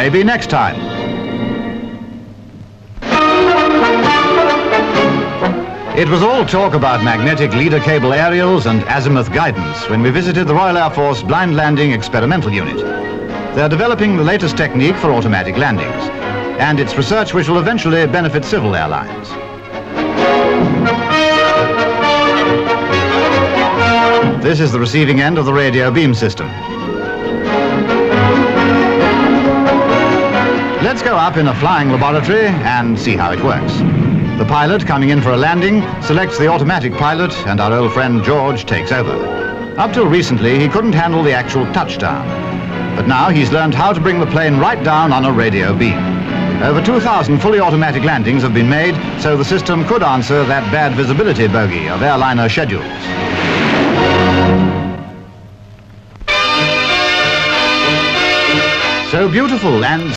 Maybe next time. It was all talk about magnetic leader cable aerials and azimuth guidance when we visited the Royal Air Force Blind Landing Experimental Unit. They're developing the latest technique for automatic landings, and it's research which will eventually benefit civil airlines. This is the receiving end of the radio beam system. Let's go up in a flying laboratory and see how it works. The pilot coming in for a landing selects the automatic pilot, and our old friend George takes over. Up till recently, he couldn't handle the actual touchdown. But now he's learned how to bring the plane right down on a radio beam. Over 2,000 fully automatic landings have been made, so the system could answer that bad visibility bogey of airliner schedules. So beautiful and